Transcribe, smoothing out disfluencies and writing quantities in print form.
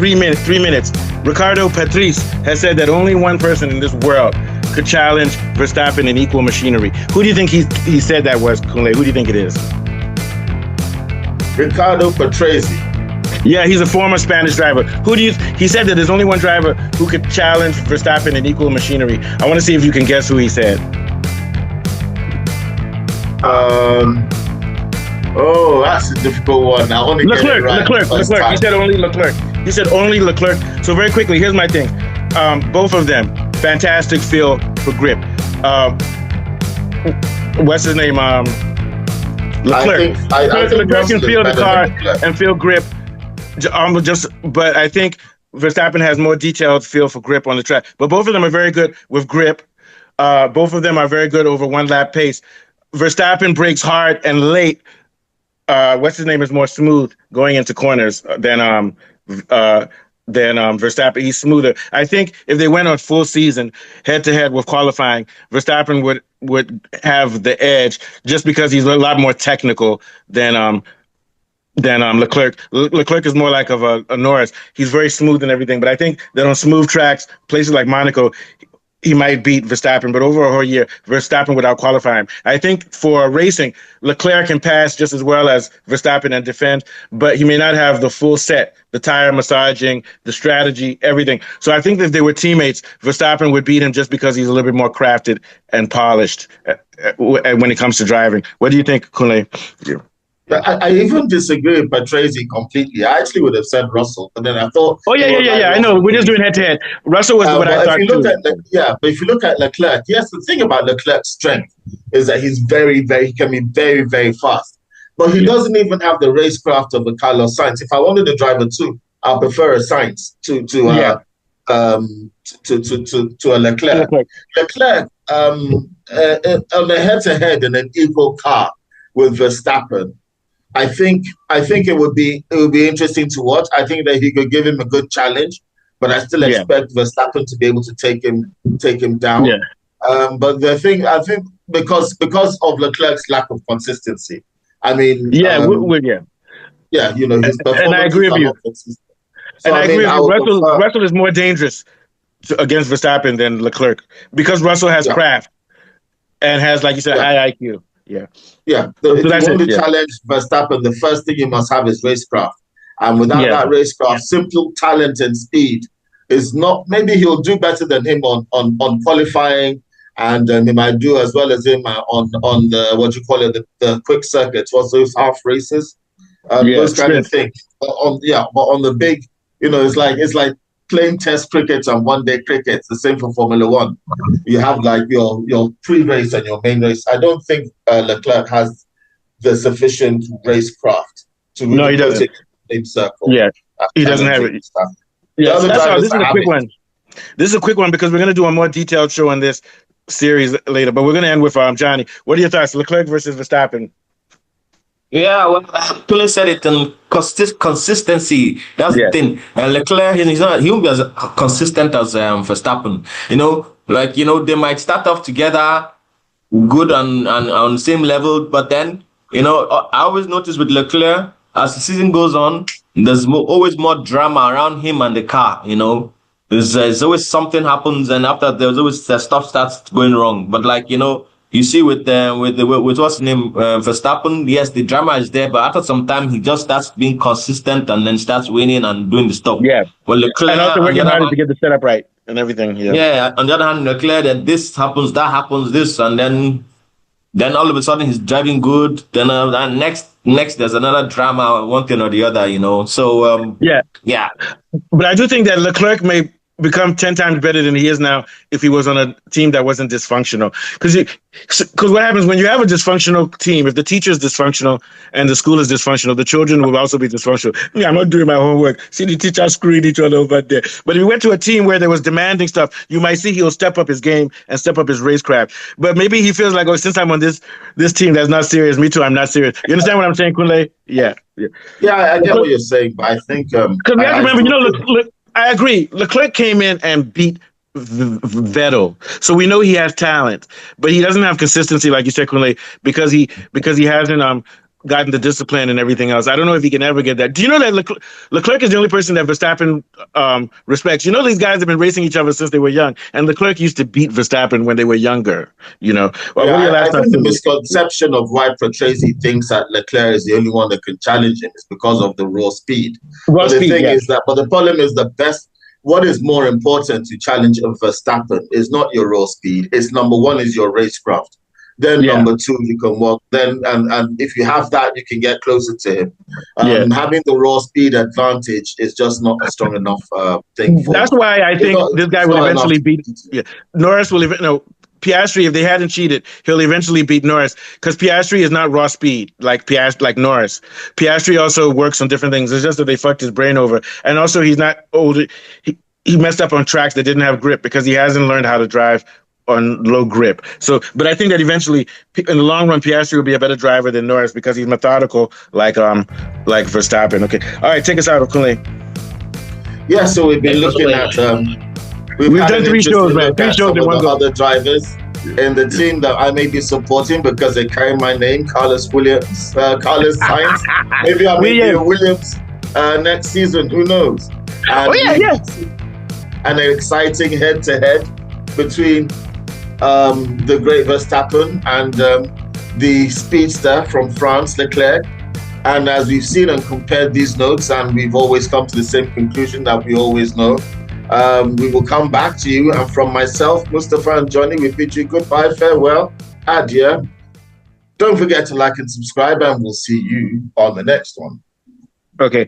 3 minutes. Riccardo Patrese has said that only one person in this world could challenge Verstappen in equal machinery. Who do you think he said that was, Kunle? Who do you think it is? Riccardo Patrese. Yeah, he's a former Spanish driver. He said that there's only one driver who could challenge Verstappen in equal machinery. I want to see if you can guess who he said. Oh, that's a difficult one. I only Leclerc. He said only Leclerc. So very quickly, here's my thing. Both of them, fantastic feel for grip. What's his name? Leclerc. Leclerc can feel the car and feel grip. But I think Verstappen has more detailed feel for grip on the track. But both of them are very good with grip. Both of them are very good over one lap pace. Verstappen brakes hard and late. What's his name is more smooth going into corners than Verstappen. He's smoother. I think if they went on full season head to head with qualifying, Verstappen would have the edge just because he's a lot more technical than Leclerc. Leclerc is more like of a Norris. He's very smooth and everything, but I think that on smooth tracks, places like Monaco, he might beat Verstappen, but over a whole year, Verstappen without qualifying. I think for racing, Leclerc can pass just as well as Verstappen and defend, but he may not have the full set, the tire massaging, the strategy, everything. So I think that if they were teammates, Verstappen would beat him just because he's a little bit more crafted and polished when it comes to driving. What do you think, Kunle? I even disagree with Patrese completely. I actually would have said Russell, but then I thought... Oh, yeah. I know. We're just doing head-to-head. Russell was what I thought, too. But if you look at Leclerc, yes, the thing about Leclerc's strength is that he can be very, very fast. But he doesn't even have the racecraft of a Carlos Sainz. If I wanted a driver, too, I prefer a Sainz to a Leclerc. Leclerc, on a head-to-head in an equal car with Verstappen, I think it would be interesting to watch. I think that he could give him a good challenge, but I still expect Verstappen to be able to take him down. Yeah. But the thing, I think, because of Leclerc's lack of consistency, I mean, his performance. And I agree with you. Russell is more dangerous against Verstappen than Leclerc because Russell has craft and has, like you said, high IQ. Yeah. If you want to challenge Verstappen, the first thing you must have is racecraft. And without that racecraft, simple talent and speed is not. Maybe he'll do better than him on qualifying, and he might do as well as him on the the quick circuits, what's those half races, those kind of things. But on the big, it's like playing test cricket and one-day cricket. It's the same for Formula One. You have like your pre-race and your main race. I don't think Leclerc has the sufficient racecraft to really put it in the same circle. Yeah, he doesn't have it. Yeah, this is a quick one. This is a quick one because we're going to do a more detailed show on this series later. But we're going to end with Johnny. What are your thoughts? Leclerc versus Verstappen. Yeah, well, Pule said it, and consistency, that's the thing. Leclerc, he won't be as consistent as Verstappen. They might start off together good and on the same level, but then, I always notice with Leclerc, as the season goes on, there's always more drama around him and the car, There's always something happens, and after there's always stuff starts going wrong. But you see with what's his name, Verstappen, yes, the drama is there, but after some time, he just starts being consistent and then starts winning and doing the stuff. Yeah. Well, Leclerc, and also working hard to get the setup right and everything. Yeah. Yeah. On the other hand, Leclerc, that this happens, that happens, this, and then all of a sudden he's driving good. Then next there's another drama, one thing or the other, So yeah. But I do think that Leclerc may become 10 times better than he is now if he was on a team that wasn't dysfunctional. Because what happens when you have a dysfunctional team, if the teacher is dysfunctional and the school is dysfunctional, the children will also be dysfunctional. Yeah, I'm not doing my homework. See the teacher screwing each other over there. But if we went to a team where there was demanding stuff, you might see he'll step up his game and step up his racecraft. But maybe he feels like, since I'm on this team that's not serious, me too, I'm not serious. You understand what I'm saying, Kunle? Yeah, I get what you're saying, but I think... Because we have to remember, I agree. Leclerc came in and beat Vettel, so we know he has talent, but he doesn't have consistency, like you said, Kunle, because he hasn't gotten the discipline and everything else. I don't know if he can ever get that. Do you know that Leclerc is the only person that Verstappen respects? You know, these guys have been racing each other since they were young, and Leclerc used to beat Verstappen when they were younger. You know, I think the misconception of why Patrese thinks that Leclerc is the only one that can challenge him is because of the raw speed. But the problem is what is more important to challenge a Verstappen is not your raw speed. It's number one is your racecraft. Then number two, you can walk. Then and if you have that, you can get closer to him. Having the raw speed advantage is just not a strong enough thing. That's why I think this guy will eventually beat. Norris will Piastri, if they hadn't cheated, he'll eventually beat Norris because Piastri is not raw speed like Norris. Piastri also works on different things. It's just that they fucked his brain over, and also he's not old. He messed up on tracks that didn't have grip because he hasn't learned how to drive on low grip. So, but I think that eventually, in the long run, Piastri will be a better driver than Norris because he's methodical, like Verstappen. Okay, all right, take us out, Okunle. Yeah, so we've been looking at. We've done 3 shows, man. 3 shows in one go. Other drivers in the team that I may be supporting because they carry my name, Carlos Sainz. Maybe I may be a Williams next season. Who knows? And an exciting head-to-head between the great Verstappen and the speedster from France, Leclerc. And as we've seen and compared these notes, and we've always come to the same conclusion that we always know, we will come back to you. And from myself, Mustafa and Johnny, we bid you goodbye, farewell, adieu. Don't forget to like and subscribe, and we'll see you on the next one. Okay.